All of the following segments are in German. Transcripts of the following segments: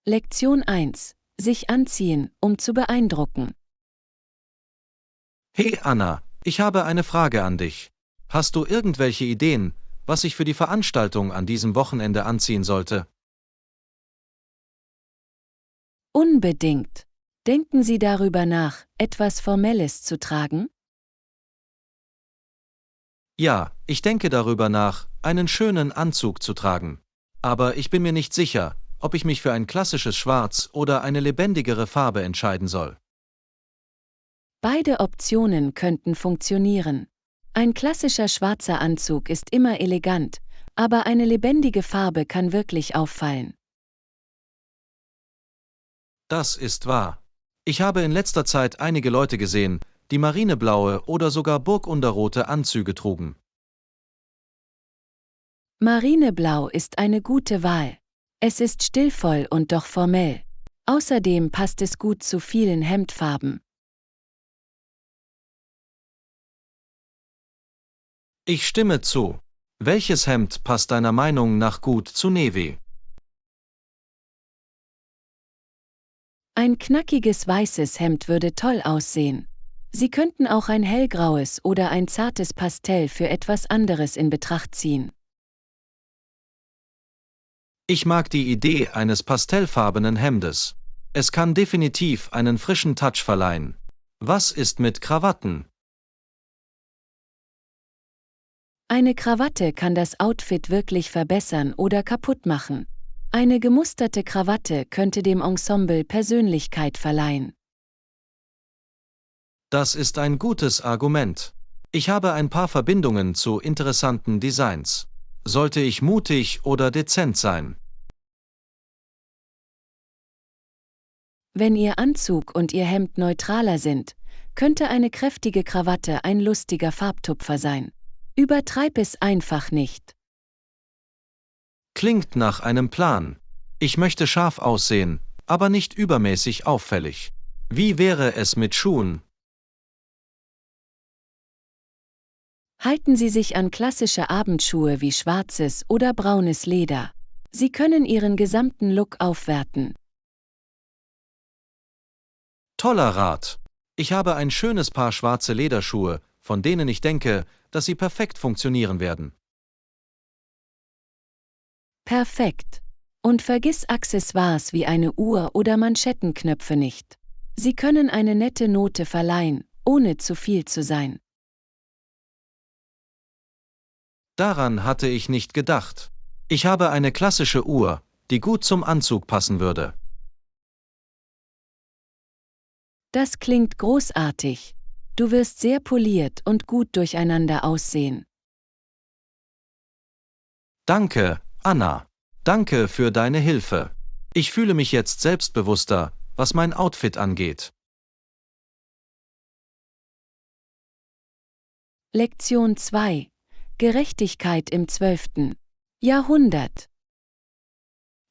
Lektion 1. Sich anziehen, um zu beeindrucken. Hey Anna, ich habe eine Frage an dich. Hast du irgendwelche Ideen, was ich für die Veranstaltung an diesem Wochenende anziehen sollte? Unbedingt. Denken Sie darüber nach, etwas Formelles zu tragen? Ja, ich denke darüber nach, einen schönen Anzug zu tragen. Aber ich bin mir nicht sicher, ob ich mich für ein klassisches Schwarz oder eine lebendigere Farbe entscheiden soll. Beide Optionen könnten funktionieren. Ein klassischer schwarzer Anzug ist immer elegant, aber eine lebendige Farbe kann wirklich auffallen. Das ist wahr. Ich habe in letzter Zeit einige Leute gesehen, die marineblaue oder sogar burgunderrote Anzüge trugen. Marineblau ist eine gute Wahl. Es ist stilvoll und doch formell. Außerdem passt es gut zu vielen Hemdfarben. Ich stimme zu. Welches Hemd passt deiner Meinung nach gut zu Navy? Ein knackiges weißes Hemd würde toll aussehen. Sie könnten auch ein hellgraues oder ein zartes Pastell für etwas anderes in Betracht ziehen. Ich mag die Idee eines pastellfarbenen Hemdes. Es kann definitiv einen frischen Touch verleihen. Was ist mit Krawatten? Eine Krawatte kann das Outfit wirklich verbessern oder kaputt machen. Eine gemusterte Krawatte könnte dem Ensemble Persönlichkeit verleihen. Das ist ein gutes Argument. Ich habe ein paar Verbindungen zu interessanten Designs. Sollte ich mutig oder dezent sein? Wenn Ihr Anzug und Ihr Hemd neutraler sind, könnte eine kräftige Krawatte ein lustiger Farbtupfer sein. Übertreib es einfach nicht. Klingt nach einem Plan. Ich möchte scharf aussehen, aber nicht übermäßig auffällig. Wie wäre es mit Schuhen? Halten Sie sich an klassische Abendschuhe wie schwarzes oder braunes Leder. Sie können Ihren gesamten Look aufwerten. Toller Rat. Ich habe ein schönes Paar schwarze Lederschuhe, von denen ich denke, dass sie perfekt funktionieren werden. Perfekt. Und vergiss Accessoires wie eine Uhr oder Manschettenknöpfe nicht. Sie können eine nette Note verleihen, ohne zu viel zu sein. Daran hatte ich nicht gedacht. Ich habe eine klassische Uhr, die gut zum Anzug passen würde. Das klingt großartig. Du wirst sehr poliert und gut durcheinander aussehen. Danke, Anna. Danke für deine Hilfe. Ich fühle mich jetzt selbstbewusster, was mein Outfit angeht. Lektion 2. Gerechtigkeit im 12. Jahrhundert.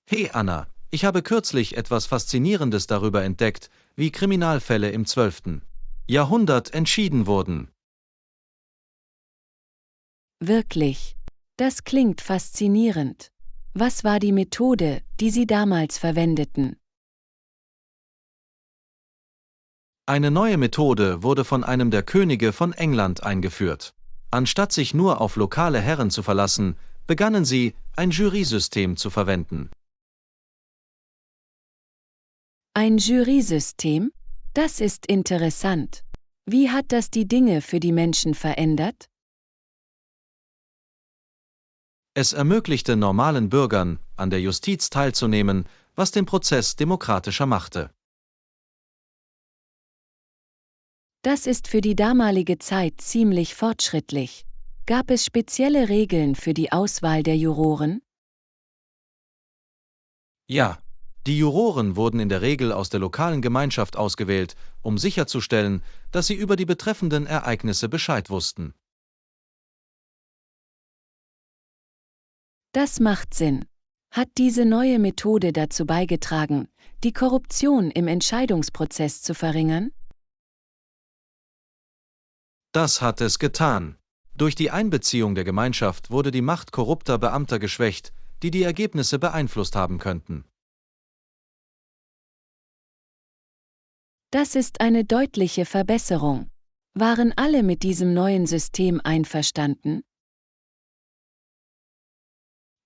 Hey Anna, ich habe kürzlich etwas Faszinierendes darüber entdeckt, wie Kriminalfälle im 12. Jahrhundert entschieden wurden. Wirklich. Das klingt faszinierend. Was war die Methode, die Sie damals verwendeten? Eine neue Methode wurde von einem der Könige von England eingeführt. Anstatt sich nur auf lokale Herren zu verlassen, begannen sie, ein Jurysystem zu verwenden. Ein Jurysystem? Das ist interessant. Wie hat das die Dinge für die Menschen verändert? Es ermöglichte normalen Bürgern, an der Justiz teilzunehmen, was den Prozess demokratischer machte. Das ist für die damalige Zeit ziemlich fortschrittlich. Gab es spezielle Regeln für die Auswahl der Juroren? Ja, die Juroren wurden in der Regel aus der lokalen Gemeinschaft ausgewählt, um sicherzustellen, dass sie über die betreffenden Ereignisse Bescheid wussten. Das macht Sinn. Hat diese neue Methode dazu beigetragen, die Korruption im Entscheidungsprozess zu verringern? Das hat es getan. Durch die Einbeziehung der Gemeinschaft wurde die Macht korrupter Beamter geschwächt, die die Ergebnisse beeinflusst haben könnten. Das ist eine deutliche Verbesserung. Waren alle mit diesem neuen System einverstanden?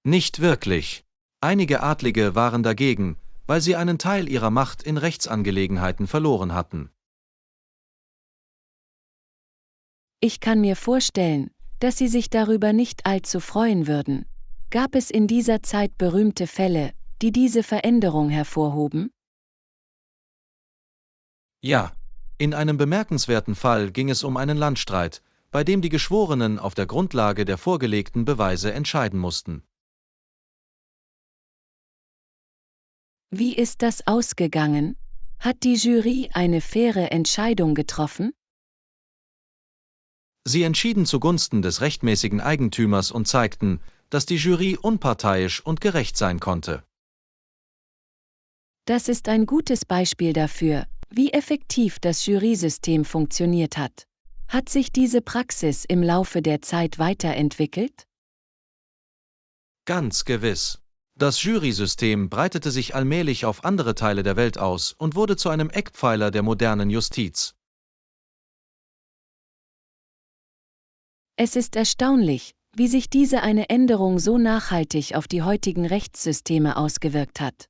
Nicht wirklich. Einige Adlige waren dagegen, weil sie einen Teil ihrer Macht in Rechtsangelegenheiten verloren hatten. Ich kann mir vorstellen, dass Sie sich darüber nicht allzu freuen würden. Gab es in dieser Zeit berühmte Fälle, die diese Veränderung hervorhoben? Ja, in einem bemerkenswerten Fall ging es um einen Landstreit, bei dem die Geschworenen auf der Grundlage der vorgelegten Beweise entscheiden mussten. Wie ist das ausgegangen? Hat die Jury eine faire Entscheidung getroffen? Sie entschieden zugunsten des rechtmäßigen Eigentümers und zeigten, dass die Jury unparteiisch und gerecht sein konnte. Das ist ein gutes Beispiel dafür, wie effektiv das Jurysystem funktioniert hat. Hat sich diese Praxis im Laufe der Zeit weiterentwickelt? Ganz gewiss. Das Jurysystem breitete sich allmählich auf andere Teile der Welt aus und wurde zu einem Eckpfeiler der modernen Justiz. Es ist erstaunlich, wie sich diese eine Änderung so nachhaltig auf die heutigen Rechtssysteme ausgewirkt hat.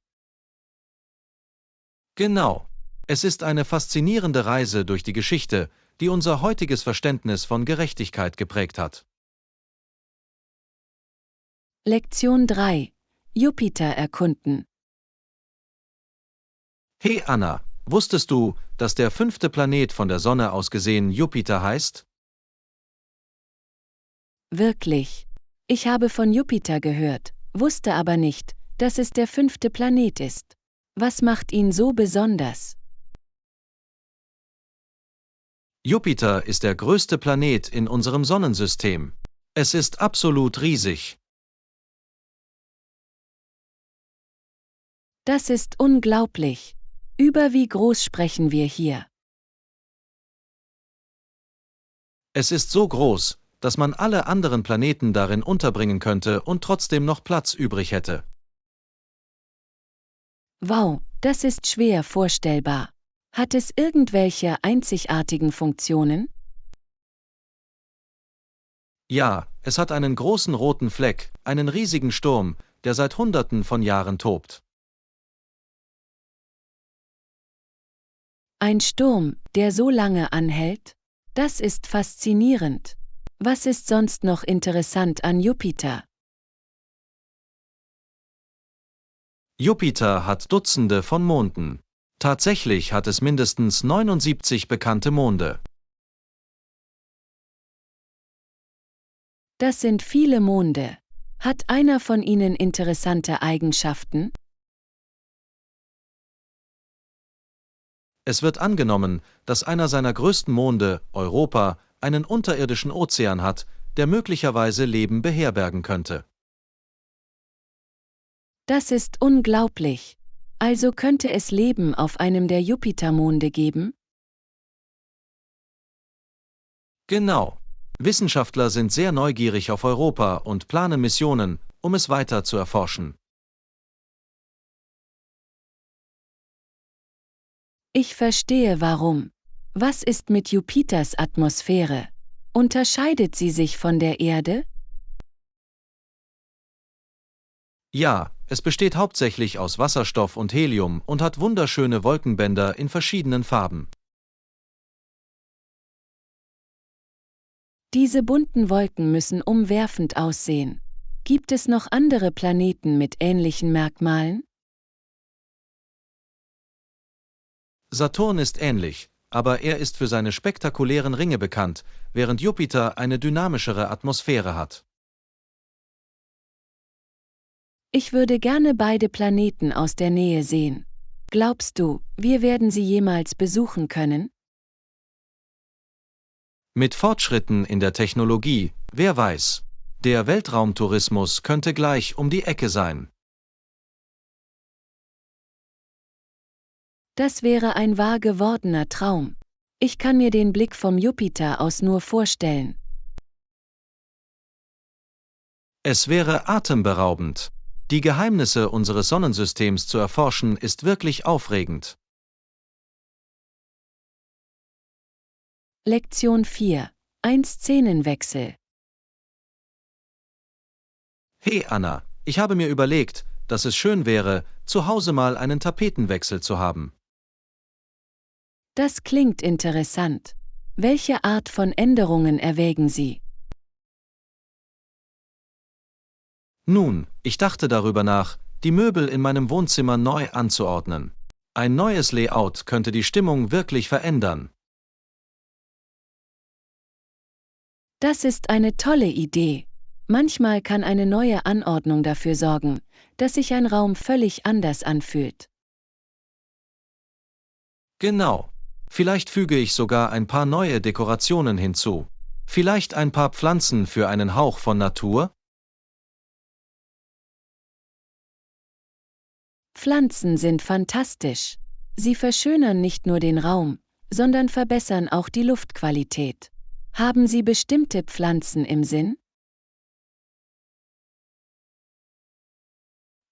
Genau. Es ist eine faszinierende Reise durch die Geschichte, die unser heutiges Verständnis von Gerechtigkeit geprägt hat. Lektion 3. Jupiter erkunden. Hey Anna, wusstest du, dass der 5. Planet von der Sonne aus gesehen Jupiter heißt? Wirklich. Ich habe von Jupiter gehört, wusste aber nicht, dass es der 5. Planet ist. Was macht ihn so besonders? Jupiter ist der größte Planet in unserem Sonnensystem. Es ist absolut riesig. Das ist unglaublich. Über wie groß sprechen wir hier? Es ist so groß, dass man alle anderen Planeten darin unterbringen könnte und trotzdem noch Platz übrig hätte. Wow, das ist schwer vorstellbar. Hat es irgendwelche einzigartigen Funktionen? Ja, es hat einen großen roten Fleck, einen riesigen Sturm, der seit Hunderten von Jahren tobt. Ein Sturm, der so lange anhält? Das ist faszinierend. Was ist sonst noch interessant an Jupiter? Jupiter hat Dutzende von Monden. Tatsächlich hat es mindestens 79 bekannte Monde. Das sind viele Monde. Hat einer von ihnen interessante Eigenschaften? Es wird angenommen, dass einer seiner größten Monde, Europa, einen unterirdischen Ozean hat, der möglicherweise Leben beherbergen könnte. Das ist unglaublich. Also könnte es Leben auf einem der Jupitermonde geben? Genau. Wissenschaftler sind sehr neugierig auf Europa und planen Missionen, um es weiter zu erforschen. Ich verstehe warum. Was ist mit Jupiters Atmosphäre? Unterscheidet sie sich von der Erde? Ja, es besteht hauptsächlich aus Wasserstoff und Helium und hat wunderschöne Wolkenbänder in verschiedenen Farben. Diese bunten Wolken müssen umwerfend aussehen. Gibt es noch andere Planeten mit ähnlichen Merkmalen? Saturn ist ähnlich, aber er ist für seine spektakulären Ringe bekannt, während Jupiter eine dynamischere Atmosphäre hat. Ich würde gerne beide Planeten aus der Nähe sehen. Glaubst du, wir werden sie jemals besuchen können? Mit Fortschritten in der Technologie, wer weiß. Der Weltraumtourismus könnte gleich um die Ecke sein. Das wäre ein wahr gewordener Traum. Ich kann mir den Blick vom Jupiter aus nur vorstellen. Es wäre atemberaubend. Die Geheimnisse unseres Sonnensystems zu erforschen ist wirklich aufregend. Lektion 4. Ein Szenenwechsel. Hey Anna, ich habe mir überlegt, dass es schön wäre, zu Hause mal einen Tapetenwechsel zu haben. Das klingt interessant. Welche Art von Änderungen erwägen Sie? Nun, ich dachte darüber nach, die Möbel in meinem Wohnzimmer neu anzuordnen. Ein neues Layout könnte die Stimmung wirklich verändern. Das ist eine tolle Idee. Manchmal kann eine neue Anordnung dafür sorgen, dass sich ein Raum völlig anders anfühlt. Genau. Vielleicht füge ich sogar ein paar neue Dekorationen hinzu. Vielleicht ein paar Pflanzen für einen Hauch von Natur? Pflanzen sind fantastisch. Sie verschönern nicht nur den Raum, sondern verbessern auch die Luftqualität. Haben Sie bestimmte Pflanzen im Sinn?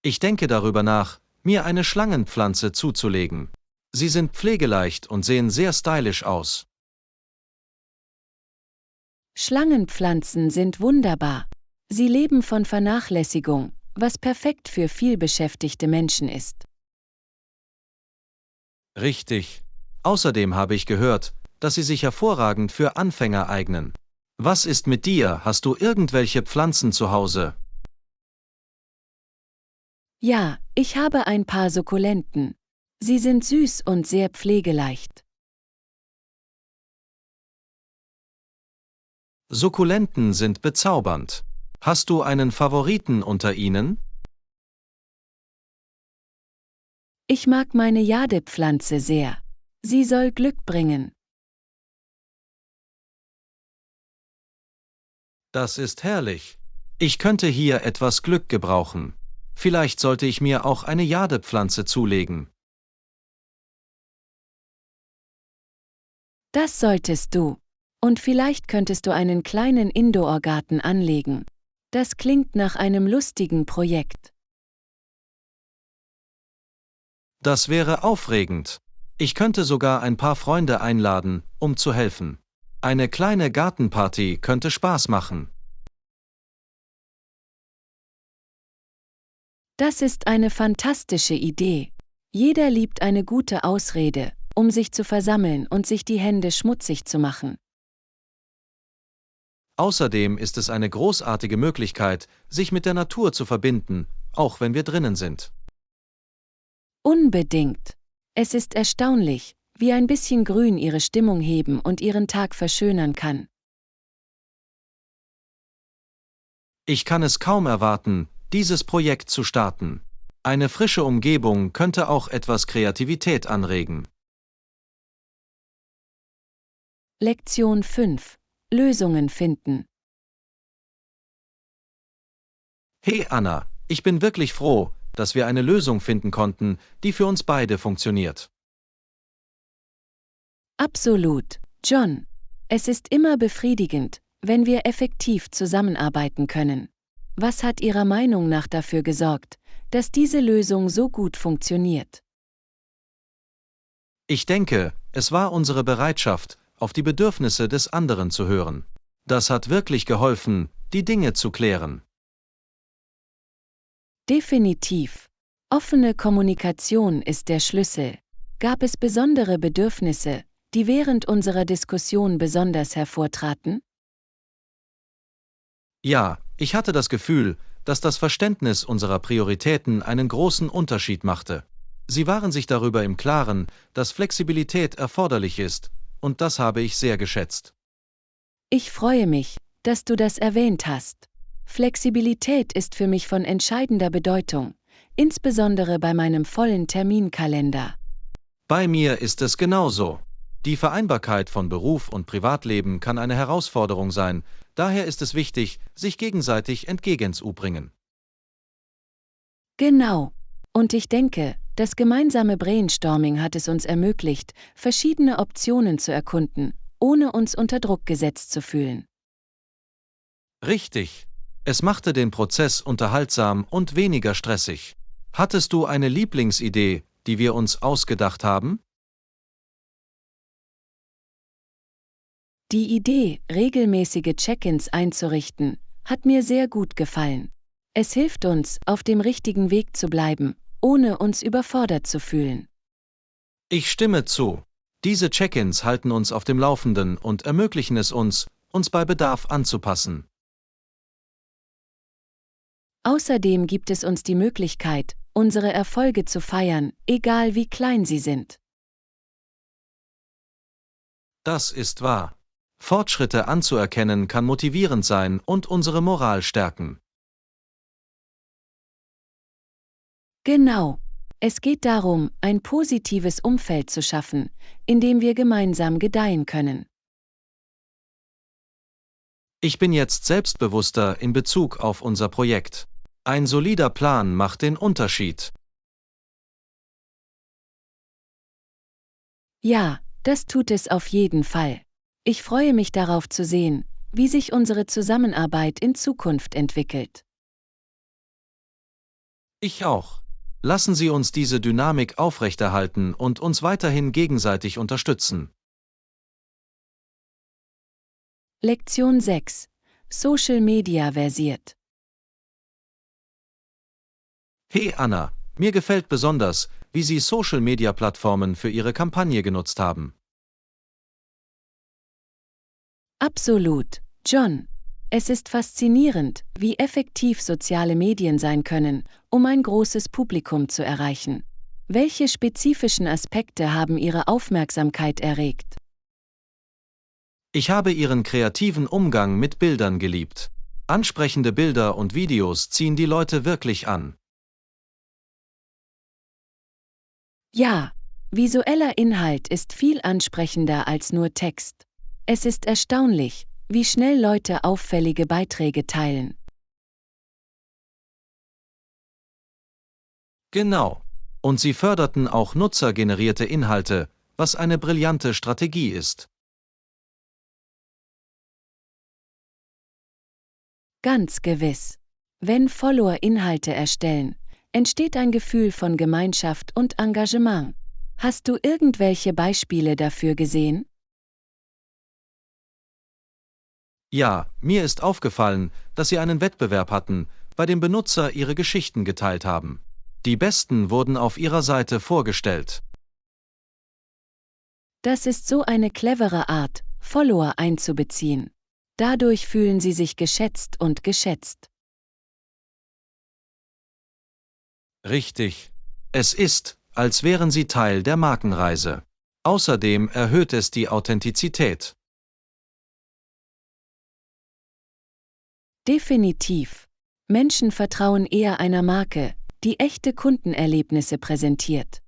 Ich denke darüber nach, mir eine Schlangenpflanze zuzulegen. Sie sind pflegeleicht und sehen sehr stylisch aus. Schlangenpflanzen sind wunderbar. Sie leben von Vernachlässigung, was perfekt für vielbeschäftigte Menschen ist. Richtig. Außerdem habe ich gehört, dass sie sich hervorragend für Anfänger eignen. Was ist mit dir? Hast du irgendwelche Pflanzen zu Hause? Ja, ich habe ein paar Sukkulenten. Sie sind süß und sehr pflegeleicht. Sukkulenten sind bezaubernd. Hast du einen Favoriten unter ihnen? Ich mag meine Jadepflanze sehr. Sie soll Glück bringen. Das ist herrlich. Ich könnte hier etwas Glück gebrauchen. Vielleicht sollte ich mir auch eine Jadepflanze zulegen. Das solltest du. Und vielleicht könntest du einen kleinen Indoor-Garten anlegen. Das klingt nach einem lustigen Projekt. Das wäre aufregend. Ich könnte sogar ein paar Freunde einladen, um zu helfen. Eine kleine Gartenparty könnte Spaß machen. Das ist eine fantastische Idee. Jeder liebt eine gute Ausrede, um sich zu versammeln und sich die Hände schmutzig zu machen. Außerdem ist es eine großartige Möglichkeit, sich mit der Natur zu verbinden, auch wenn wir drinnen sind. Unbedingt. Es ist erstaunlich, wie ein bisschen Grün ihre Stimmung heben und ihren Tag verschönern kann. Ich kann es kaum erwarten, dieses Projekt zu starten. Eine frische Umgebung könnte auch etwas Kreativität anregen. Lektion 5. Lösungen finden. Hey Anna, ich bin wirklich froh, dass wir eine Lösung finden konnten, die für uns beide funktioniert. Absolut, John. Es ist immer befriedigend, wenn wir effektiv zusammenarbeiten können. Was hat Ihrer Meinung nach dafür gesorgt, dass diese Lösung so gut funktioniert? Ich denke, es war unsere Bereitschaft, auf die Bedürfnisse des anderen zu hören. Das hat wirklich geholfen, die Dinge zu klären. Definitiv. Offene Kommunikation ist der Schlüssel. Gab es besondere Bedürfnisse, die während unserer Diskussion besonders hervortraten? Ja, ich hatte das Gefühl, dass das Verständnis unserer Prioritäten einen großen Unterschied machte. Sie waren sich darüber im Klaren, dass Flexibilität erforderlich ist, und das habe ich sehr geschätzt. Ich freue mich, dass du das erwähnt hast. Flexibilität ist für mich von entscheidender Bedeutung, insbesondere bei meinem vollen Terminkalender. Bei mir ist es genauso. Die Vereinbarkeit von Beruf und Privatleben kann eine Herausforderung sein, daher ist es wichtig, sich gegenseitig entgegenzubringen. Genau. Und ich denke, das gemeinsame Brainstorming hat es uns ermöglicht, verschiedene Optionen zu erkunden, ohne uns unter Druck gesetzt zu fühlen. Richtig. Es machte den Prozess unterhaltsam und weniger stressig. Hattest du eine Lieblingsidee, die wir uns ausgedacht haben? Die Idee, regelmäßige Check-ins einzurichten, hat mir sehr gut gefallen. Es hilft uns, auf dem richtigen Weg zu bleiben, ohne uns überfordert zu fühlen. Ich stimme zu. Diese Check-ins halten uns auf dem Laufenden und ermöglichen es uns, uns bei Bedarf anzupassen. Außerdem gibt es uns die Möglichkeit, unsere Erfolge zu feiern, egal wie klein sie sind. Das ist wahr. Fortschritte anzuerkennen kann motivierend sein und unsere Moral stärken. Genau. Es geht darum, ein positives Umfeld zu schaffen, in dem wir gemeinsam gedeihen können. Ich bin jetzt selbstbewusster in Bezug auf unser Projekt. Ein solider Plan macht den Unterschied. Ja, das tut es auf jeden Fall. Ich freue mich darauf zu sehen, wie sich unsere Zusammenarbeit in Zukunft entwickelt. Ich auch. Lassen Sie uns diese Dynamik aufrechterhalten und uns weiterhin gegenseitig unterstützen. Lektion 6. Social Media versiert. Hey Anna, mir gefällt besonders, wie Sie Social-Media-Plattformen für Ihre Kampagne genutzt haben. Absolut, John. Es ist faszinierend, wie effektiv soziale Medien sein können, um ein großes Publikum zu erreichen. Welche spezifischen Aspekte haben Ihre Aufmerksamkeit erregt? Ich habe Ihren kreativen Umgang mit Bildern geliebt. Ansprechende Bilder und Videos ziehen die Leute wirklich an. Ja, visueller Inhalt ist viel ansprechender als nur Text. Es ist erstaunlich, wie schnell Leute auffällige Beiträge teilen. Genau. Und Sie förderten auch nutzergenerierte Inhalte, was eine brillante Strategie ist. Ganz gewiss. Wenn Follower Inhalte erstellen, entsteht ein Gefühl von Gemeinschaft und Engagement. Hast du irgendwelche Beispiele dafür gesehen? Ja, mir ist aufgefallen, dass Sie einen Wettbewerb hatten, bei dem Benutzer ihre Geschichten geteilt haben. Die besten wurden auf Ihrer Seite vorgestellt. Das ist so eine clevere Art, Follower einzubeziehen. Dadurch fühlen sie sich geschätzt und geschätzt. Richtig. Es ist, als wären Sie Teil der Markenreise. Außerdem erhöht es die Authentizität. Definitiv. Menschen vertrauen eher einer Marke, die echte Kundenerlebnisse präsentiert.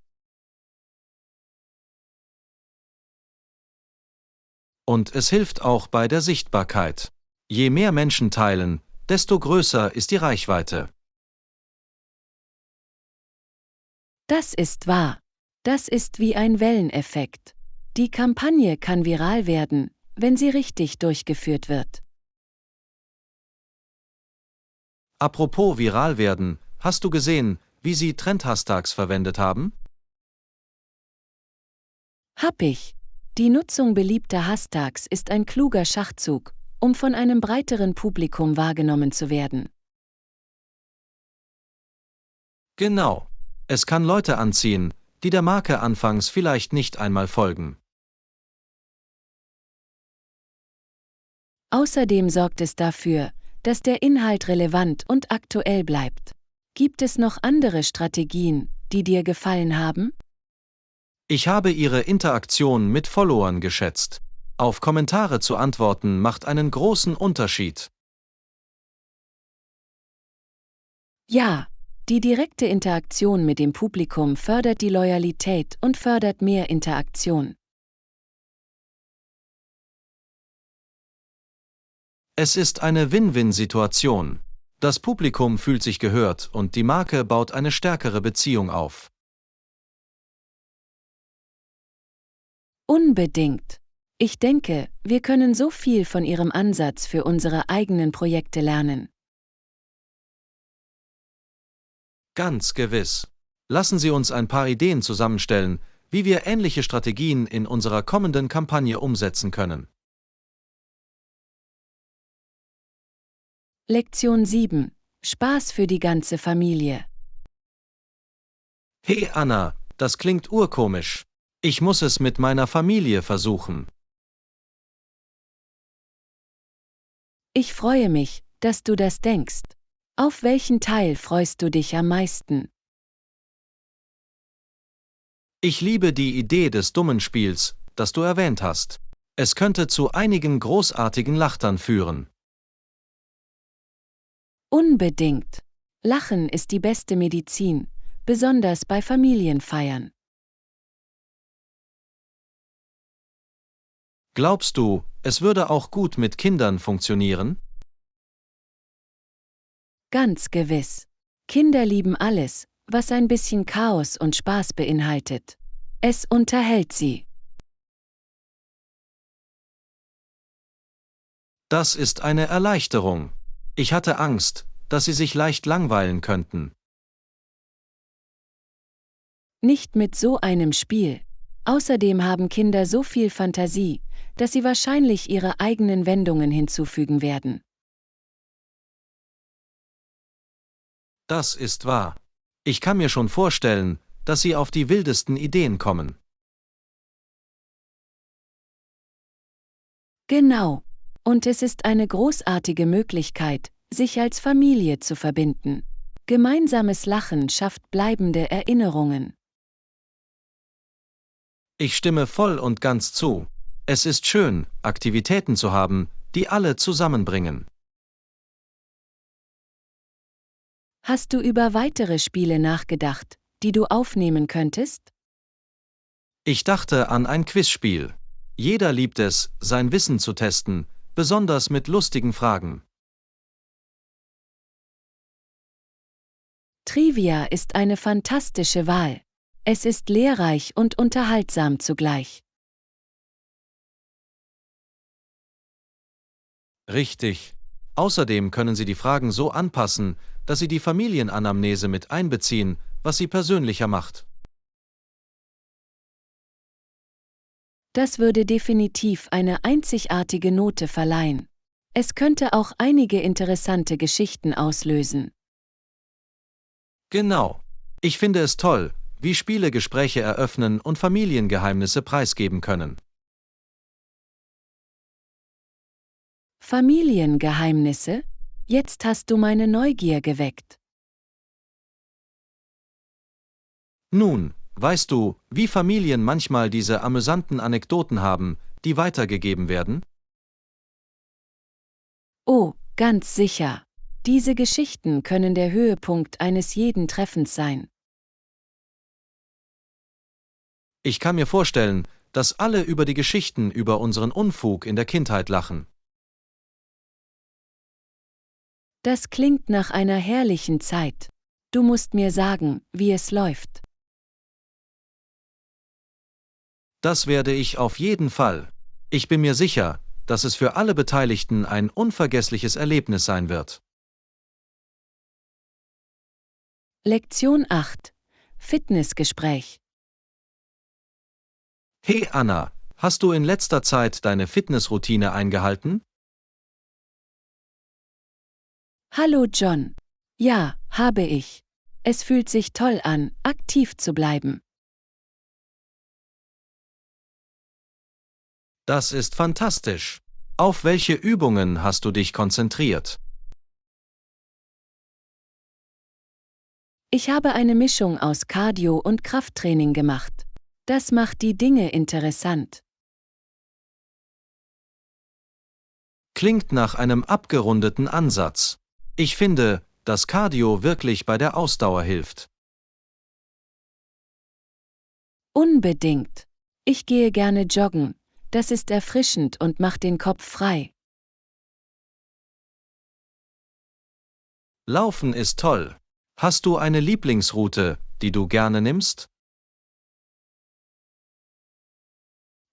Und es hilft auch bei der Sichtbarkeit. Je mehr Menschen teilen, desto größer ist die Reichweite. Das ist wahr. Das ist wie ein Welleneffekt. Die Kampagne kann viral werden, wenn sie richtig durchgeführt wird. Apropos viral werden, hast du gesehen, wie sie Trend-Hashtags verwendet haben? Hab ich. Die Nutzung beliebter Hashtags ist ein kluger Schachzug, um von einem breiteren Publikum wahrgenommen zu werden. Genau. Es kann Leute anziehen, die der Marke anfangs vielleicht nicht einmal folgen. Außerdem sorgt es dafür, dass der Inhalt relevant und aktuell bleibt. Gibt es noch andere Strategien, die dir gefallen haben? Ich habe Ihre Interaktion mit Followern geschätzt. Auf Kommentare zu antworten macht einen großen Unterschied. Ja, die direkte Interaktion mit dem Publikum fördert die Loyalität und fördert mehr Interaktion. Es ist eine Win-Win-Situation. Das Publikum fühlt sich gehört und die Marke baut eine stärkere Beziehung auf. Unbedingt. Ich denke, wir können so viel von Ihrem Ansatz für unsere eigenen Projekte lernen. Ganz gewiss. Lassen Sie uns ein paar Ideen zusammenstellen, wie wir ähnliche Strategien in unserer kommenden Kampagne umsetzen können. Lektion 7. Spaß für die ganze Familie. Hey Anna, das klingt urkomisch. Ich muss es mit meiner Familie versuchen. Ich freue mich, dass du das denkst. Auf welchen Teil freust du dich am meisten? Ich liebe die Idee des dummen Spiels, das du erwähnt hast. Es könnte zu einigen großartigen Lachtern führen. Unbedingt. Lachen ist die beste Medizin, besonders bei Familienfeiern. Glaubst du, es würde auch gut mit Kindern funktionieren? Ganz gewiss. Kinder lieben alles, was ein bisschen Chaos und Spaß beinhaltet. Es unterhält sie. Das ist eine Erleichterung. Ich hatte Angst, dass sie sich leicht langweilen könnten. Nicht mit so einem Spiel. Außerdem haben Kinder so viel Fantasie, dass sie wahrscheinlich ihre eigenen Wendungen hinzufügen werden. Das ist wahr. Ich kann mir schon vorstellen, dass sie auf die wildesten Ideen kommen. Genau. Und es ist eine großartige Möglichkeit, sich als Familie zu verbinden. Gemeinsames Lachen schafft bleibende Erinnerungen. Ich stimme voll und ganz zu. Es ist schön, Aktivitäten zu haben, die alle zusammenbringen. Hast du über weitere Spiele nachgedacht, die du aufnehmen könntest? Ich dachte an ein Quizspiel. Jeder liebt es, sein Wissen zu testen, besonders mit lustigen Fragen. Trivia ist eine fantastische Wahl. Es ist lehrreich und unterhaltsam zugleich. Richtig. Außerdem können Sie die Fragen so anpassen, dass Sie die Familienanamnese mit einbeziehen, was sie persönlicher macht. Das würde definitiv eine einzigartige Note verleihen. Es könnte auch einige interessante Geschichten auslösen. Genau. Ich finde es toll, wie Spiele Gespräche eröffnen und Familiengeheimnisse preisgeben können. Familiengeheimnisse? Jetzt hast du meine Neugier geweckt. Nun, weißt du, wie Familien manchmal diese amüsanten Anekdoten haben, die weitergegeben werden? Oh, ganz sicher. Diese Geschichten können der Höhepunkt eines jeden Treffens sein. Ich kann mir vorstellen, dass alle über die Geschichten über unseren Unfug in der Kindheit lachen. Das klingt nach einer herrlichen Zeit. Du musst mir sagen, wie es läuft. Das werde ich auf jeden Fall. Ich bin mir sicher, dass es für alle Beteiligten ein unvergessliches Erlebnis sein wird. Lektion 8. Fitnessgespräch. Hey Anna, hast du in letzter Zeit deine Fitnessroutine eingehalten? Hallo John. Ja, habe ich. Es fühlt sich toll an, aktiv zu bleiben. Das ist fantastisch. Auf welche Übungen hast du dich konzentriert? Ich habe eine Mischung aus Cardio und Krafttraining gemacht. Das macht die Dinge interessant. Klingt nach einem abgerundeten Ansatz. Ich finde, dass Cardio wirklich bei der Ausdauer hilft. Unbedingt. Ich gehe gerne joggen. Das ist erfrischend und macht den Kopf frei. Laufen ist toll. Hast du eine Lieblingsroute, die du gerne nimmst?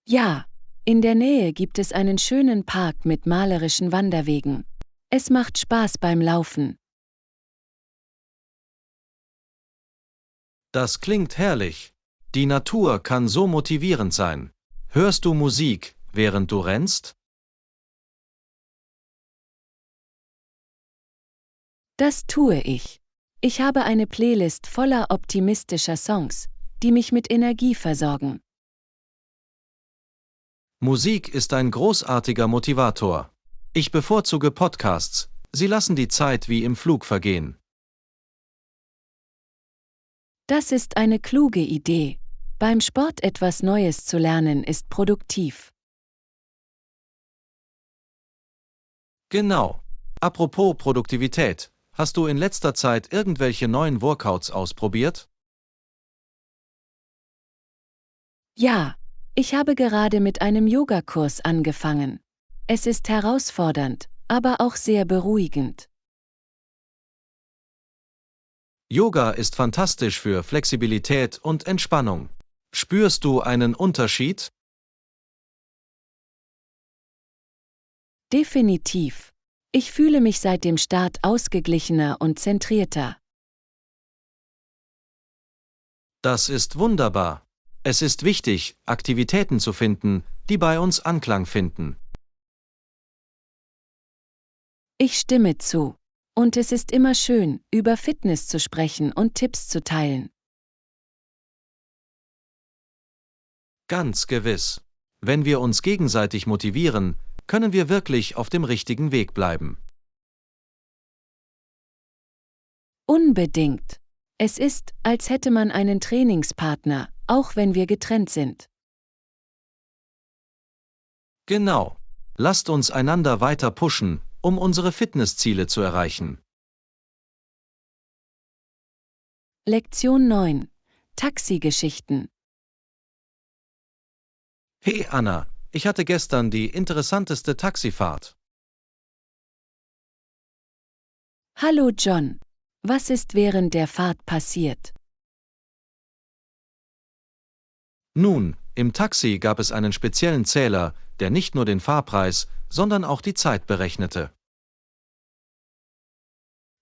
Ja, in der Nähe gibt es einen schönen Park mit malerischen Wanderwegen. Es macht Spaß beim Laufen. Das klingt herrlich. Die Natur kann so motivierend sein. Hörst du Musik, während du rennst? Das tue ich. Ich habe eine Playlist voller optimistischer Songs, die mich mit Energie versorgen. Musik ist ein großartiger Motivator. Ich bevorzuge Podcasts, sie lassen die Zeit wie im Flug vergehen. Das ist eine kluge Idee. Beim Sport etwas Neues zu lernen ist produktiv. Genau. Apropos Produktivität, hast du in letzter Zeit irgendwelche neuen Workouts ausprobiert? Ja, ich habe gerade mit einem Yogakurs angefangen. Es ist herausfordernd, aber auch sehr beruhigend. Yoga ist fantastisch für Flexibilität und Entspannung. Spürst du einen Unterschied? Definitiv. Ich fühle mich seit dem Start ausgeglichener und zentrierter. Das ist wunderbar. Es ist wichtig, Aktivitäten zu finden, die bei uns Anklang finden. Ich stimme zu. Und es ist immer schön, über Fitness zu sprechen und Tipps zu teilen. Ganz gewiss. Wenn wir uns gegenseitig motivieren, können wir wirklich auf dem richtigen Weg bleiben. Unbedingt. Es ist, als hätte man einen Trainingspartner, auch wenn wir getrennt sind. Genau. Lasst uns einander weiter pushen, um unsere Fitnessziele zu erreichen. Lektion 9. Taxigeschichten. Hey Anna, ich hatte gestern die interessanteste Taxifahrt. Hallo John. Was ist während der Fahrt passiert? Nun, im Taxi gab es einen speziellen Zähler, der nicht nur den Fahrpreis, sondern auch die Zeit berechnete.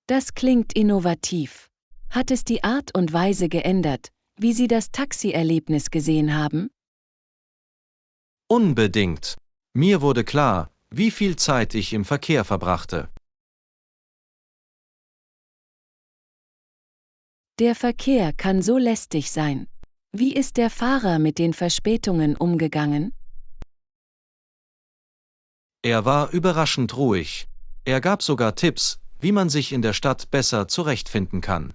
Das klingt innovativ. Hat es die Art und Weise geändert, wie Sie das Taxierlebnis gesehen haben? Unbedingt. Mir wurde klar, wie viel Zeit ich im Verkehr verbrachte. Der Verkehr kann so lästig sein. Wie ist der Fahrer mit den Verspätungen umgegangen? Er war überraschend ruhig. Er gab sogar Tipps, wie man sich in der Stadt besser zurechtfinden kann.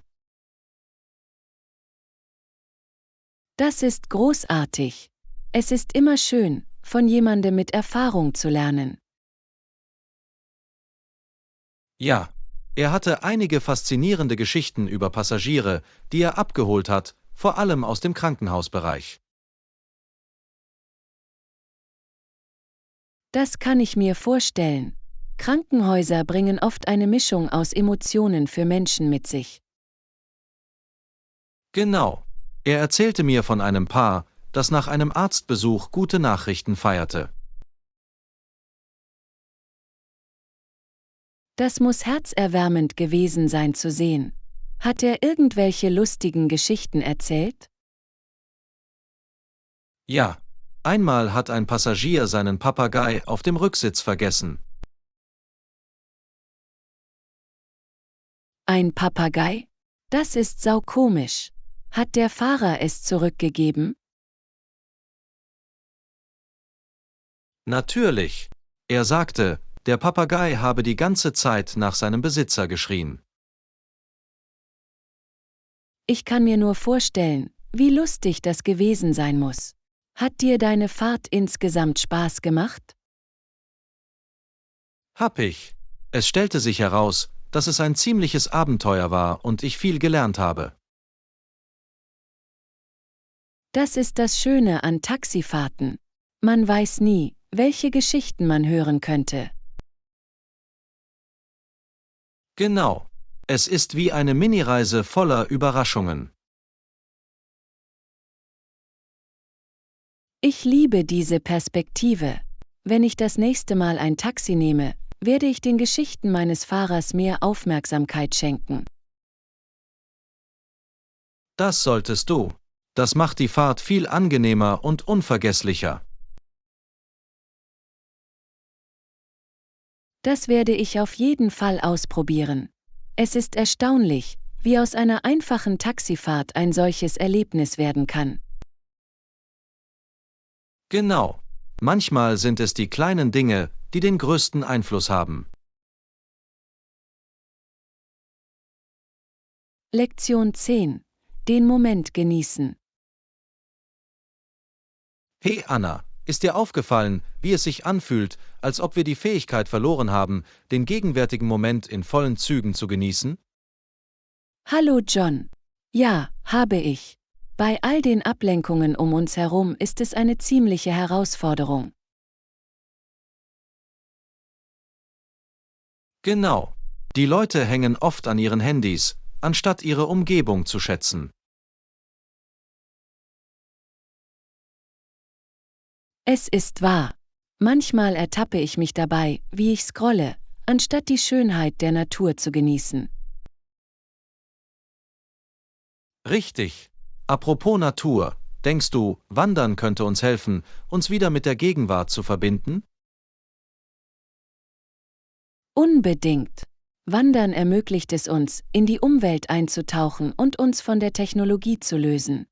Das ist großartig. Es ist immer schön, von jemandem mit Erfahrung zu lernen. Ja, er hatte einige faszinierende Geschichten über Passagiere, die er abgeholt hat, vor allem aus dem Krankenhausbereich. Das kann ich mir vorstellen. Krankenhäuser bringen oft eine Mischung aus Emotionen für Menschen mit sich. Genau. Er erzählte mir von einem Paar, das nach einem Arztbesuch gute Nachrichten feierte. Das muss herzerwärmend gewesen sein zu sehen. Hat er irgendwelche lustigen Geschichten erzählt? Ja, einmal hat ein Passagier seinen Papagei auf dem Rücksitz vergessen. Ein Papagei? Das ist saukomisch. Hat der Fahrer es zurückgegeben? Natürlich. Er sagte, der Papagei habe die ganze Zeit nach seinem Besitzer geschrien. Ich kann mir nur vorstellen, wie lustig das gewesen sein muss. Hat dir deine Fahrt insgesamt Spaß gemacht? Hab ich. Es stellte sich heraus, dass es ein ziemliches Abenteuer war und ich viel gelernt habe. Das ist das Schöne an Taxifahrten. Man weiß nie, welche Geschichten man hören könnte. Genau. Es ist wie eine Minireise voller Überraschungen. Ich liebe diese Perspektive. Wenn ich das nächste Mal ein Taxi nehme, werde ich den Geschichten meines Fahrers mehr Aufmerksamkeit schenken. Das solltest du. Das macht die Fahrt viel angenehmer und unvergesslicher. Das werde ich auf jeden Fall ausprobieren. Es ist erstaunlich, wie aus einer einfachen Taxifahrt ein solches Erlebnis werden kann. Genau. Manchmal sind es die kleinen Dinge, die den größten Einfluss haben. Lektion 10. Den Moment genießen. Hey Anna, ist dir aufgefallen, wie es sich anfühlt, als ob wir die Fähigkeit verloren haben, den gegenwärtigen Moment in vollen Zügen zu genießen? Hallo John. Ja, habe ich. Bei all den Ablenkungen um uns herum ist es eine ziemliche Herausforderung. Genau. Die Leute hängen oft an ihren Handys, anstatt ihre Umgebung zu schätzen. Es ist wahr. Manchmal ertappe ich mich dabei, wie ich scrolle, anstatt die Schönheit der Natur zu genießen. Richtig. Apropos Natur, denkst du, Wandern könnte uns helfen, uns wieder mit der Gegenwart zu verbinden? Unbedingt. Wandern ermöglicht es uns, in die Umwelt einzutauchen und uns von der Technologie zu lösen.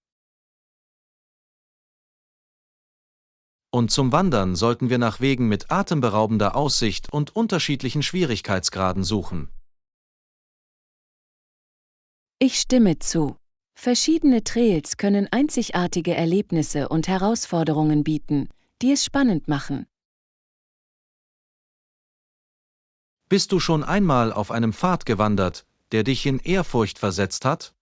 Und zum Wandern sollten wir nach Wegen mit atemberaubender Aussicht und unterschiedlichen Schwierigkeitsgraden suchen. Ich stimme zu. Verschiedene Trails können einzigartige Erlebnisse und Herausforderungen bieten, die es spannend machen. Bist du schon einmal auf einem Pfad gewandert, der dich in Ehrfurcht versetzt hat?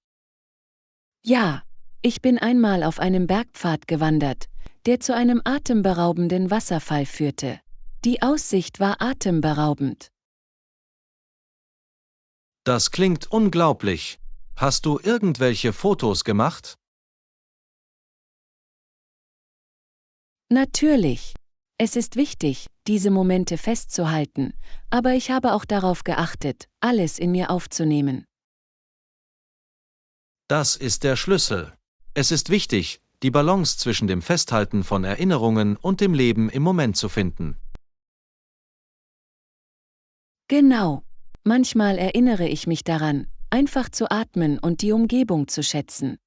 Ja, ich bin einmal auf einem Bergpfad gewandert, der zu einem atemberaubenden Wasserfall führte. Die Aussicht war atemberaubend. Das klingt unglaublich. Hast du irgendwelche Fotos gemacht? Natürlich. Es ist wichtig, diese Momente festzuhalten, aber ich habe auch darauf geachtet, alles in mir aufzunehmen. Das ist der Schlüssel. Es ist wichtig, die Balance zwischen dem Festhalten von Erinnerungen und dem Leben im Moment zu finden. Genau. Manchmal erinnere ich mich daran, einfach zu atmen und die Umgebung zu schätzen.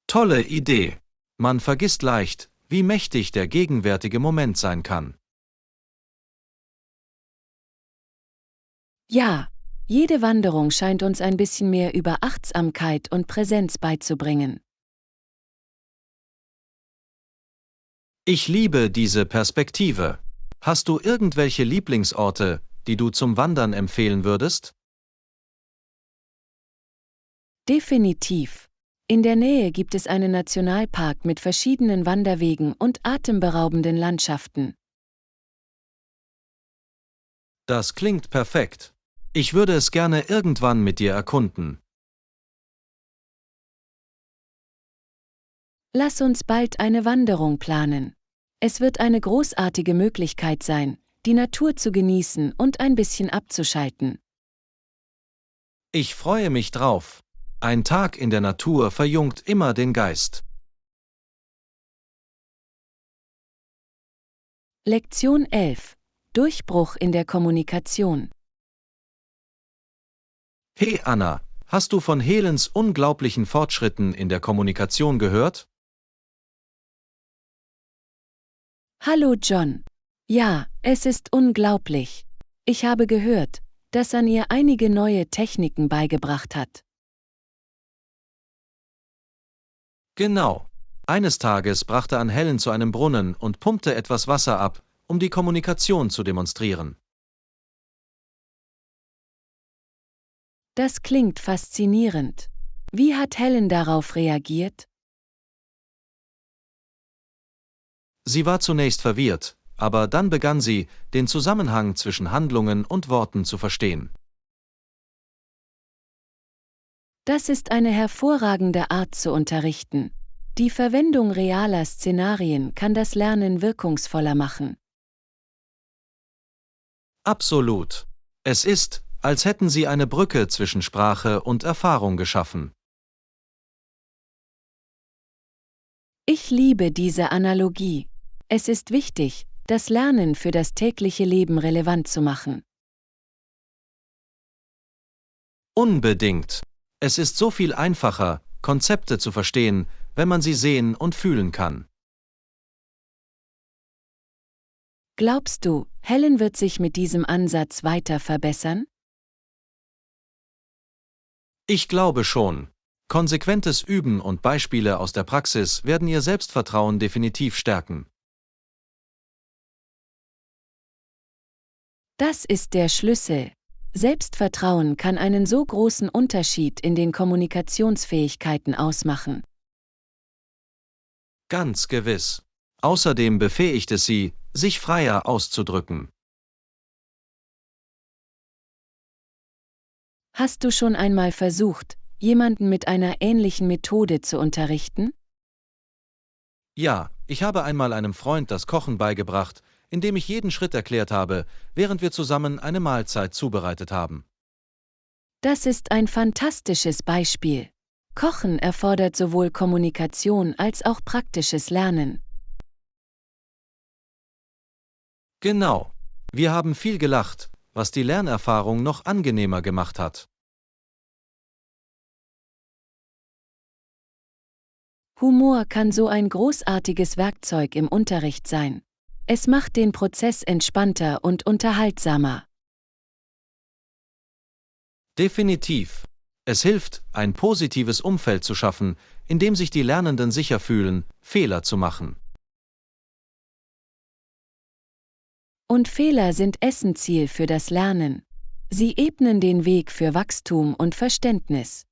Tolle Idee. Man vergisst leicht, wie mächtig der gegenwärtige Moment sein kann. Ja, jede Wanderung scheint uns ein bisschen mehr über Achtsamkeit und Präsenz beizubringen. Ich liebe diese Perspektive. Hast du irgendwelche Lieblingsorte, die du zum Wandern empfehlen würdest? Definitiv. In der Nähe gibt es einen Nationalpark mit verschiedenen Wanderwegen und atemberaubenden Landschaften. Das klingt perfekt. Ich würde es gerne irgendwann mit dir erkunden. Lass uns bald eine Wanderung planen. Es wird eine großartige Möglichkeit sein, die Natur zu genießen und ein bisschen abzuschalten. Ich freue mich drauf. Ein Tag in der Natur verjüngt immer den Geist. Lektion 11. Durchbruch in der Kommunikation. Hey Anna, hast du von Helens unglaublichen Fortschritten in der Kommunikation gehört? Hallo John. Ja, es ist unglaublich. Ich habe gehört, dass an ihr einige neue Techniken beigebracht hat. Genau. Eines Tages brachte Ann Helen zu einem Brunnen und pumpte etwas Wasser ab, um die Kommunikation zu demonstrieren. Das klingt faszinierend. Wie hat Helen darauf reagiert? Sie war zunächst verwirrt, aber dann begann sie, den Zusammenhang zwischen Handlungen und Worten zu verstehen. Das ist eine hervorragende Art zu unterrichten. Die Verwendung realer Szenarien kann das Lernen wirkungsvoller machen. Absolut. Es ist, als hätten sie eine Brücke zwischen Sprache und Erfahrung geschaffen. Ich liebe diese Analogie. Es ist wichtig, das Lernen für das tägliche Leben relevant zu machen. Unbedingt. Es ist so viel einfacher, Konzepte zu verstehen, wenn man sie sehen und fühlen kann. Glaubst du, Helen wird sich mit diesem Ansatz weiter verbessern? Ich glaube schon. Konsequentes Üben und Beispiele aus der Praxis werden ihr Selbstvertrauen definitiv stärken. Das ist der Schlüssel. Selbstvertrauen kann einen so großen Unterschied in den Kommunikationsfähigkeiten ausmachen. Ganz gewiss. Außerdem befähigt es sie, sich freier auszudrücken. Hast du schon einmal versucht, jemanden mit einer ähnlichen Methode zu unterrichten? Ja, ich habe einmal einem Freund das Kochen beigebracht, indem ich jeden Schritt erklärt habe, während wir zusammen eine Mahlzeit zubereitet haben. Das ist ein fantastisches Beispiel. Kochen erfordert sowohl Kommunikation als auch praktisches Lernen. Genau. Wir haben viel gelacht, was die Lernerfahrung noch angenehmer gemacht hat. Humor kann so ein großartiges Werkzeug im Unterricht sein. Es macht den Prozess entspannter und unterhaltsamer. Definitiv. Es hilft, ein positives Umfeld zu schaffen, in dem sich die Lernenden sicher fühlen, Fehler zu machen. Und Fehler sind essentiell für das Lernen. Sie ebnen den Weg für Wachstum und Verständnis.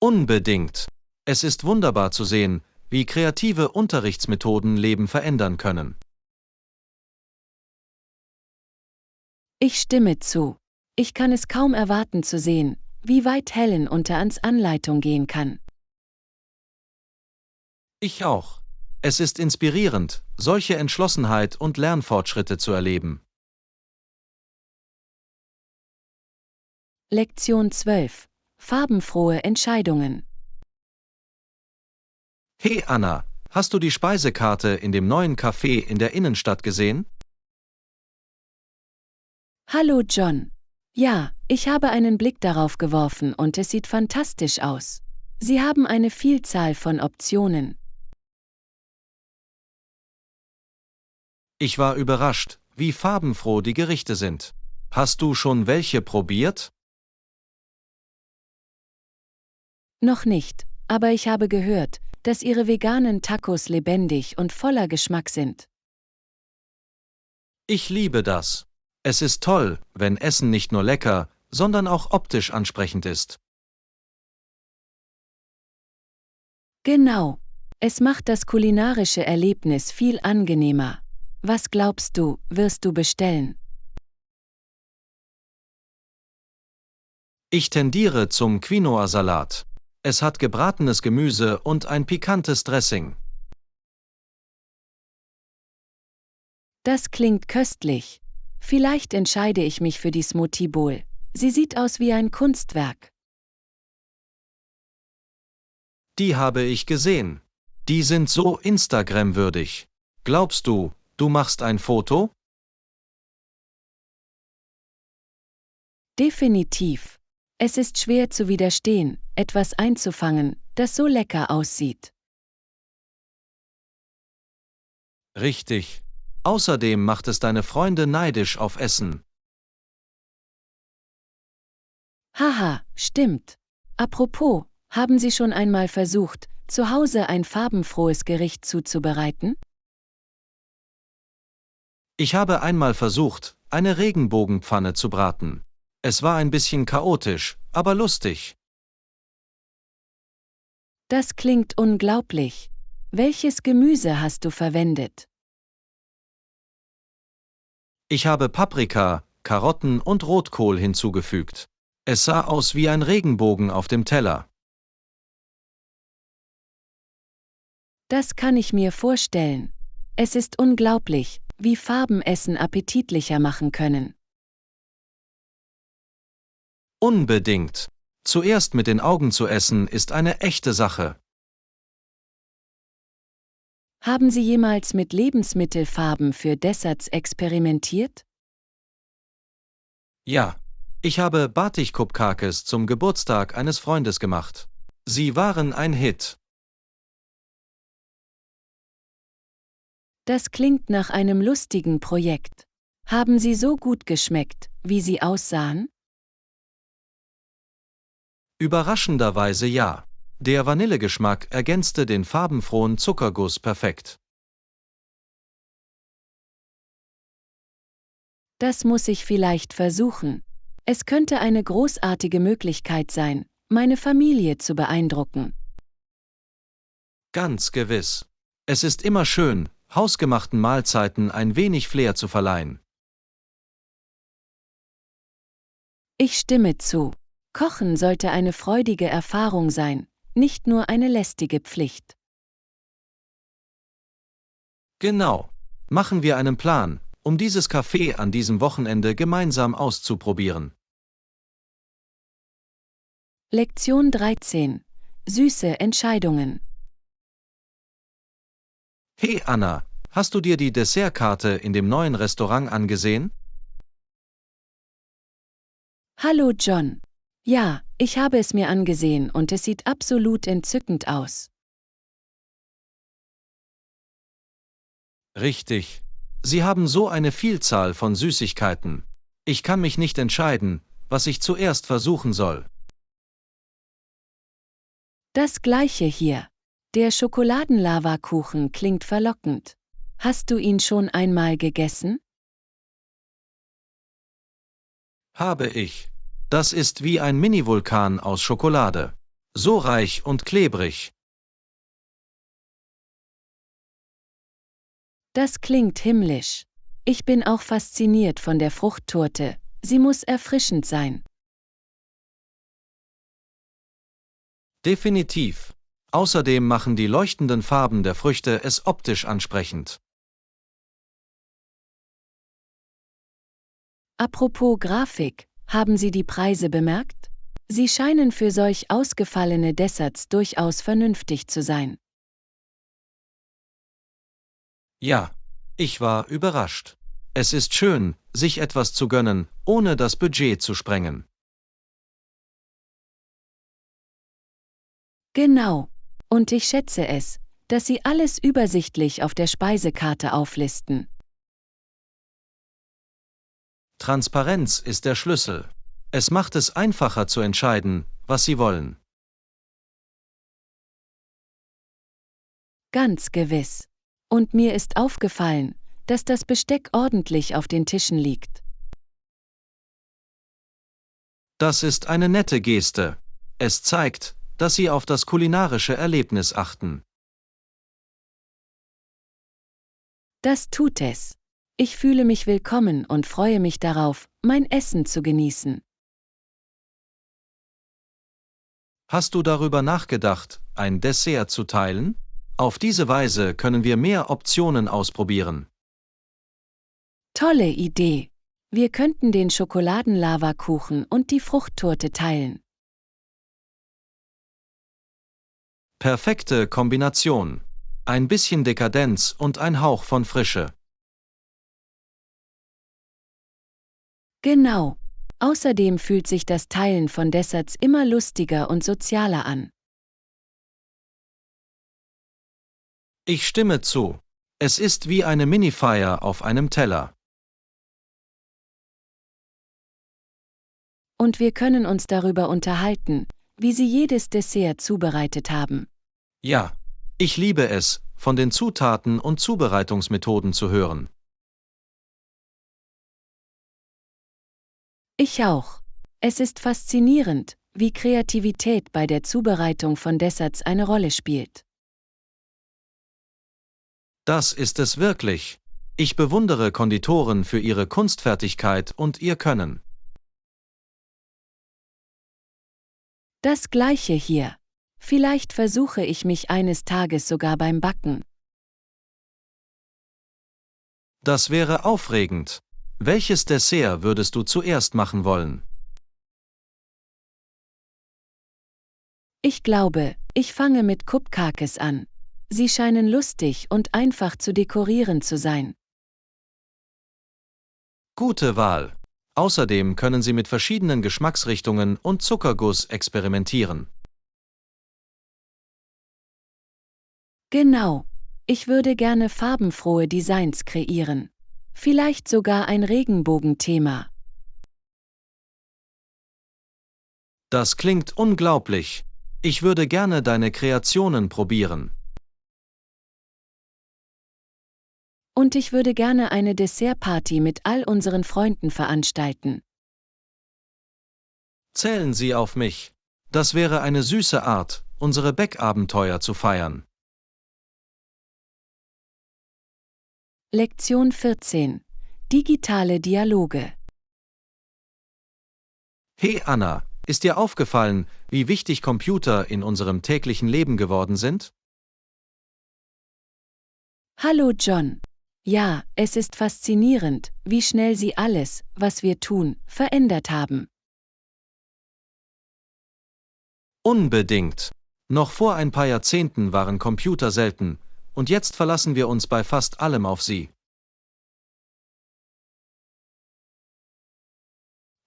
Unbedingt. Es ist wunderbar zu sehen, wie kreative Unterrichtsmethoden Leben verändern können. Ich stimme zu. Ich kann es kaum erwarten zu sehen, wie weit Helen unter Ans Anleitung gehen kann. Ich auch. Es ist inspirierend, solche Entschlossenheit und Lernfortschritte zu erleben. Lektion 12. Farbenfrohe Entscheidungen. Hey Anna, hast du die Speisekarte in dem neuen Café in der Innenstadt gesehen? Hallo John. Ja, ich habe einen Blick darauf geworfen und es sieht fantastisch aus. Sie haben eine Vielzahl von Optionen. Ich war überrascht, wie farbenfroh die Gerichte sind. Hast du schon welche probiert? Noch nicht, aber ich habe gehört, dass Ihre veganen Tacos lebendig und voller Geschmack sind. Ich liebe das. Es ist toll, wenn Essen nicht nur lecker, sondern auch optisch ansprechend ist. Genau. Es macht das kulinarische Erlebnis viel angenehmer. Was glaubst du, wirst du bestellen? Ich tendiere zum Quinoa-Salat. Es hat gebratenes Gemüse und ein pikantes Dressing. Das klingt köstlich. Vielleicht entscheide ich mich für die Smoothie Bowl. Sie sieht aus wie ein Kunstwerk. Die habe ich gesehen. Die sind so Instagram-würdig. Glaubst du, du machst ein Foto? Definitiv. Es ist schwer zu widerstehen, etwas einzufangen, das so lecker aussieht. Richtig. Außerdem macht es deine Freunde neidisch auf Essen. Haha, stimmt. Apropos, haben Sie schon einmal versucht, zu Hause ein farbenfrohes Gericht zuzubereiten? Ich habe einmal versucht, eine Regenbogenpfanne zu braten. Es war ein bisschen chaotisch, aber lustig. Das klingt unglaublich. Welches Gemüse hast du verwendet? Ich habe Paprika, Karotten und Rotkohl hinzugefügt. Es sah aus wie ein Regenbogen auf dem Teller. Das kann ich mir vorstellen. Es ist unglaublich, wie Farben Essen appetitlicher machen können. Unbedingt. Zuerst mit den Augen zu essen ist eine echte Sache. Haben Sie jemals mit Lebensmittelfarben für Desserts experimentiert? Ja, ich habe Batik-Cupcakes zum Geburtstag eines Freundes gemacht. Sie waren ein Hit. Das klingt nach einem lustigen Projekt. Haben sie so gut geschmeckt, wie sie aussahen? Überraschenderweise ja. Der Vanillegeschmack ergänzte den farbenfrohen Zuckerguss perfekt. Das muss ich vielleicht versuchen. Es könnte eine großartige Möglichkeit sein, meine Familie zu beeindrucken. Ganz gewiss. Es ist immer schön, hausgemachten Mahlzeiten ein wenig Flair zu verleihen. Ich stimme zu. Kochen sollte eine freudige Erfahrung sein, nicht nur eine lästige Pflicht. Genau. Machen wir einen Plan, um dieses Café an diesem Wochenende gemeinsam auszuprobieren. Lektion 13. Süße Entscheidungen. Hey Anna, hast du dir die Dessertkarte in dem neuen Restaurant angesehen? Hallo John. Ja, ich habe es mir angesehen und es sieht absolut entzückend aus. Richtig. Sie haben so eine Vielzahl von Süßigkeiten. Ich kann mich nicht entscheiden, was ich zuerst versuchen soll. Das gleiche hier. Der Schokoladenlavakuchen klingt verlockend. Hast du ihn schon einmal gegessen? Habe ich. Das ist wie ein Mini-Vulkan aus Schokolade. So reich und klebrig. Das klingt himmlisch. Ich bin auch fasziniert von der Fruchttorte. Sie muss erfrischend sein. Definitiv. Außerdem machen die leuchtenden Farben der Früchte es optisch ansprechend. Apropos Grafik, haben Sie die Preise bemerkt? Sie scheinen für solch ausgefallene Desserts durchaus vernünftig zu sein. Ja, ich war überrascht. Es ist schön, sich etwas zu gönnen, ohne das Budget zu sprengen. Genau. Und ich schätze es, dass Sie alles übersichtlich auf der Speisekarte auflisten. Transparenz ist der Schlüssel. Es macht es einfacher zu entscheiden, was Sie wollen. Ganz gewiss. Und mir ist aufgefallen, dass das Besteck ordentlich auf den Tischen liegt. Das ist eine nette Geste. Es zeigt, dass Sie auf das kulinarische Erlebnis achten. Das tut es. Ich fühle mich willkommen und freue mich darauf, mein Essen zu genießen. Hast du darüber nachgedacht, ein Dessert zu teilen? Auf diese Weise können wir mehr Optionen ausprobieren. Tolle Idee. Wir könnten den Schokoladenlavakuchen und die Fruchttorte teilen. Perfekte Kombination. Ein bisschen Dekadenz und ein Hauch von Frische. Genau. Außerdem fühlt sich das Teilen von Desserts immer lustiger und sozialer an. Ich stimme zu. Es ist wie eine Mini-Feier auf einem Teller. Und wir können uns darüber unterhalten, wie Sie jedes Dessert zubereitet haben. Ja, ich liebe es, von den Zutaten und Zubereitungsmethoden zu hören. Ich auch. Es ist faszinierend, wie Kreativität bei der Zubereitung von Desserts eine Rolle spielt. Das ist es wirklich. Ich bewundere Konditoren für ihre Kunstfertigkeit und ihr Können. Das gleiche hier. Vielleicht versuche ich mich eines Tages sogar beim Backen. Das wäre aufregend. Welches Dessert würdest du zuerst machen wollen? Ich glaube, ich fange mit Cupcakes an. Sie scheinen lustig und einfach zu dekorieren zu sein. Gute Wahl. Außerdem können Sie mit verschiedenen Geschmacksrichtungen und Zuckerguss experimentieren. Genau. Ich würde gerne farbenfrohe Designs kreieren. Vielleicht sogar ein Regenbogenthema. Das klingt unglaublich. Ich würde gerne deine Kreationen probieren. Und ich würde gerne eine Dessertparty mit all unseren Freunden veranstalten. Zählen Sie auf mich. Das wäre eine süße Art, unsere Bäckabenteuer zu feiern. Lektion 14. Digitale Dialoge. Hey Anna, ist dir aufgefallen, wie wichtig Computer in unserem täglichen Leben geworden sind? Hallo John. Ja, es ist faszinierend, wie schnell sie alles, was wir tun, verändert haben. Unbedingt. Noch vor ein paar Jahrzehnten waren Computer selten, und jetzt verlassen wir uns bei fast allem auf sie.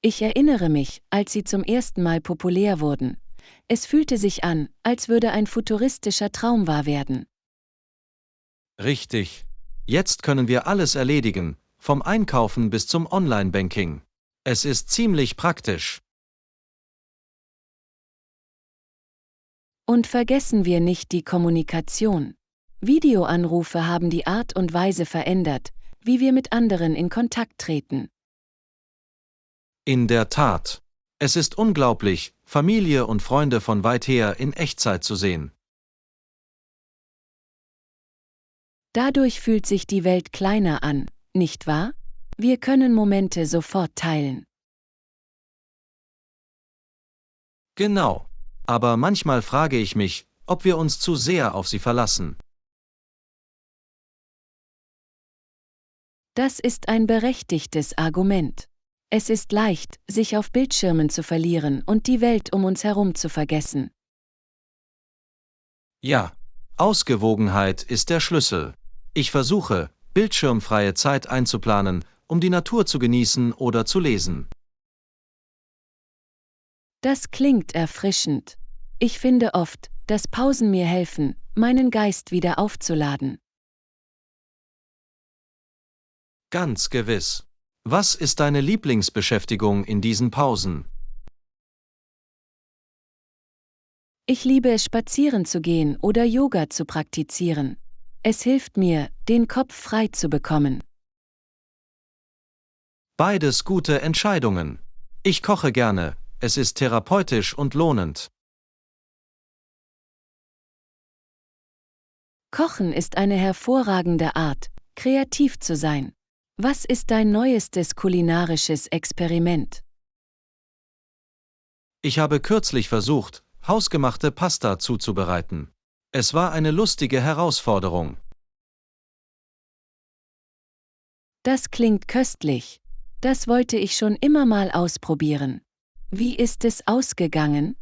Ich erinnere mich, als sie zum ersten Mal populär wurden. Es fühlte sich an, als würde ein futuristischer Traum wahr werden. Richtig. Jetzt können wir alles erledigen, vom Einkaufen bis zum Online-Banking. Es ist ziemlich praktisch. Und vergessen wir nicht die Kommunikation. Videoanrufe haben die Art und Weise verändert, wie wir mit anderen in Kontakt treten. In der Tat. Es ist unglaublich, Familie und Freunde von weit her in Echtzeit zu sehen. Dadurch fühlt sich die Welt kleiner an, nicht wahr? Wir können Momente sofort teilen. Genau. Aber manchmal frage ich mich, ob wir uns zu sehr auf sie verlassen. Das ist ein berechtigtes Argument. Es ist leicht, sich auf Bildschirmen zu verlieren und die Welt um uns herum zu vergessen. Ja, Ausgewogenheit ist der Schlüssel. Ich versuche, bildschirmfreie Zeit einzuplanen, um die Natur zu genießen oder zu lesen. Das klingt erfrischend. Ich finde oft, dass Pausen mir helfen, meinen Geist wieder aufzuladen. Ganz gewiss. Was ist deine Lieblingsbeschäftigung in diesen Pausen? Ich liebe es, spazieren zu gehen oder Yoga zu praktizieren. Es hilft mir, den Kopf frei zu bekommen. Beides gute Entscheidungen. Ich koche gerne, es ist therapeutisch und lohnend. Kochen ist eine hervorragende Art, kreativ zu sein. Was ist dein neuestes kulinarisches Experiment? Ich habe kürzlich versucht, hausgemachte Pasta zuzubereiten. Es war eine lustige Herausforderung. Das klingt köstlich. Das wollte ich schon immer mal ausprobieren. Wie ist es ausgegangen?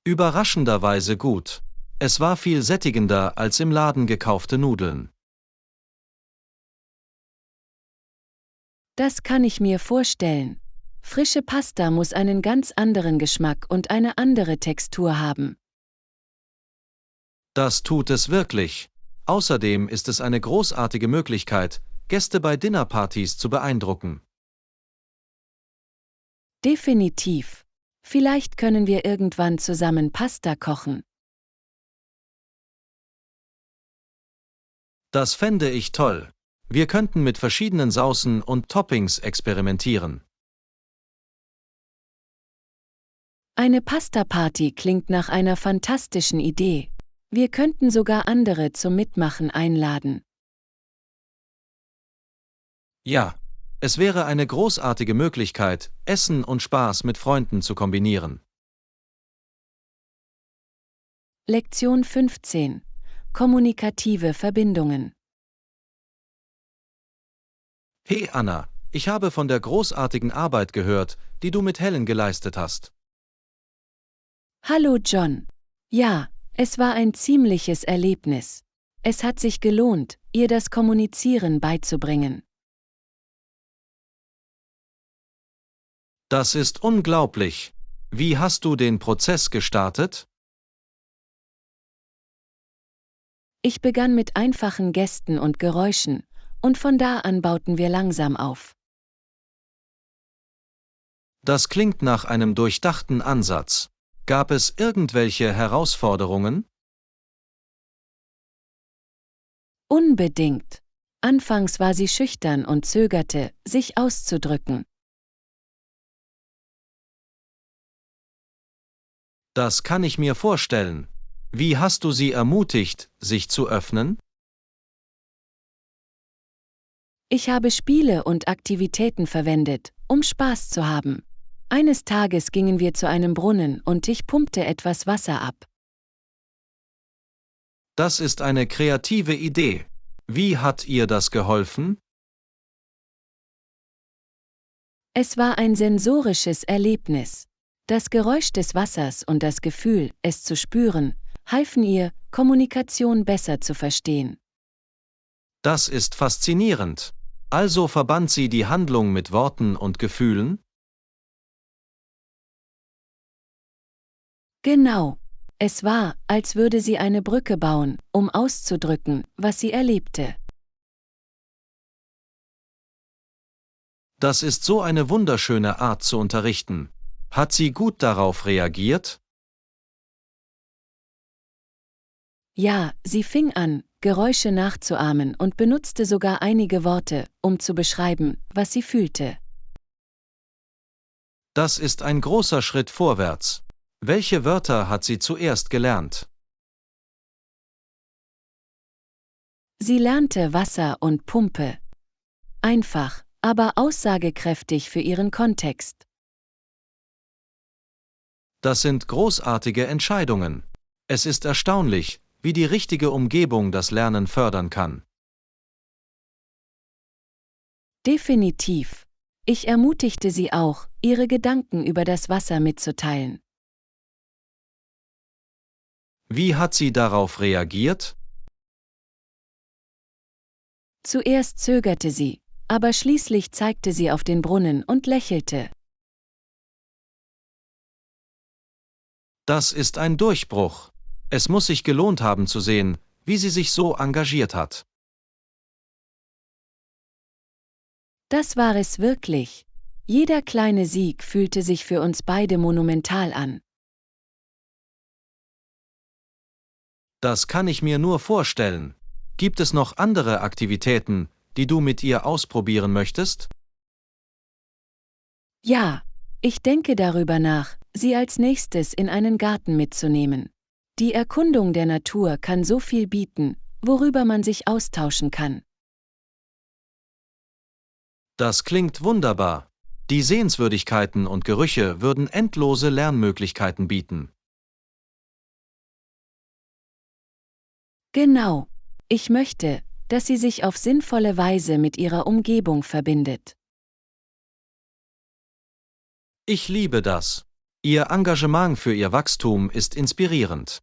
Überraschenderweise gut. Es war viel sättigender als im Laden gekaufte Nudeln. Das kann ich mir vorstellen. Frische Pasta muss einen ganz anderen Geschmack und eine andere Textur haben. Das tut es wirklich. Außerdem ist es eine großartige Möglichkeit, Gäste bei Dinnerpartys zu beeindrucken. Definitiv. Vielleicht können wir irgendwann zusammen Pasta kochen. Das fände ich toll. Wir könnten mit verschiedenen Saucen und Toppings experimentieren. Eine Pasta-Party klingt nach einer fantastischen Idee. Wir könnten sogar andere zum Mitmachen einladen. Ja, es wäre eine großartige Möglichkeit, Essen und Spaß mit Freunden zu kombinieren. Lektion 15. Kommunikative Verbindungen. Hey Anna, ich habe von der großartigen Arbeit gehört, die du mit Helen geleistet hast. Hallo John. Ja, es war ein ziemliches Erlebnis. Es hat sich gelohnt, ihr das Kommunizieren beizubringen. Das ist unglaublich. Wie hast du den Prozess gestartet? Ich begann mit einfachen Gesten und Geräuschen, und von da an bauten wir langsam auf. Das klingt nach einem durchdachten Ansatz. Gab es irgendwelche Herausforderungen? Unbedingt. Anfangs war sie schüchtern und zögerte, sich auszudrücken. Das kann ich mir vorstellen. Wie hast du sie ermutigt, sich zu öffnen? Ich habe Spiele und Aktivitäten verwendet, um Spaß zu haben. Eines Tages gingen wir zu einem Brunnen und ich pumpte etwas Wasser ab. Das ist eine kreative Idee. Wie hat ihr das geholfen? Es war ein sensorisches Erlebnis. Das Geräusch des Wassers und das Gefühl, es zu spüren, halfen ihr, Kommunikation besser zu verstehen. Das ist faszinierend. Also verband sie die Handlung mit Worten und Gefühlen? Genau. Es war, als würde sie eine Brücke bauen, um auszudrücken, was sie erlebte. Das ist so eine wunderschöne Art zu unterrichten. Hat sie gut darauf reagiert? Ja, sie fing an, Geräusche nachzuahmen und benutzte sogar einige Worte, um zu beschreiben, was sie fühlte. Das ist ein großer Schritt vorwärts. Welche Wörter hat sie zuerst gelernt? Sie lernte Wasser und Pumpe. Einfach, aber aussagekräftig für ihren Kontext. Das sind großartige Entscheidungen. Es ist erstaunlich, wie die richtige Umgebung das Lernen fördern kann. Definitiv. Ich ermutigte sie auch, ihre Gedanken über das Wasser mitzuteilen. Wie hat sie darauf reagiert? Zuerst zögerte sie, aber schließlich zeigte sie auf den Brunnen und lächelte. Das ist ein Durchbruch. Es muss sich gelohnt haben zu sehen, wie sie sich so engagiert hat. Das war es wirklich. Jeder kleine Sieg fühlte sich für uns beide monumental an. Das kann ich mir nur vorstellen. Gibt es noch andere Aktivitäten, die du mit ihr ausprobieren möchtest? Ja, ich denke darüber nach, sie als nächstes in einen Garten mitzunehmen. Die Erkundung der Natur kann so viel bieten, worüber man sich austauschen kann. Das klingt wunderbar. Die Sehenswürdigkeiten und Gerüche würden endlose Lernmöglichkeiten bieten. Genau. Ich möchte, dass sie sich auf sinnvolle Weise mit ihrer Umgebung verbindet. Ich liebe das. Ihr Engagement für ihr Wachstum ist inspirierend.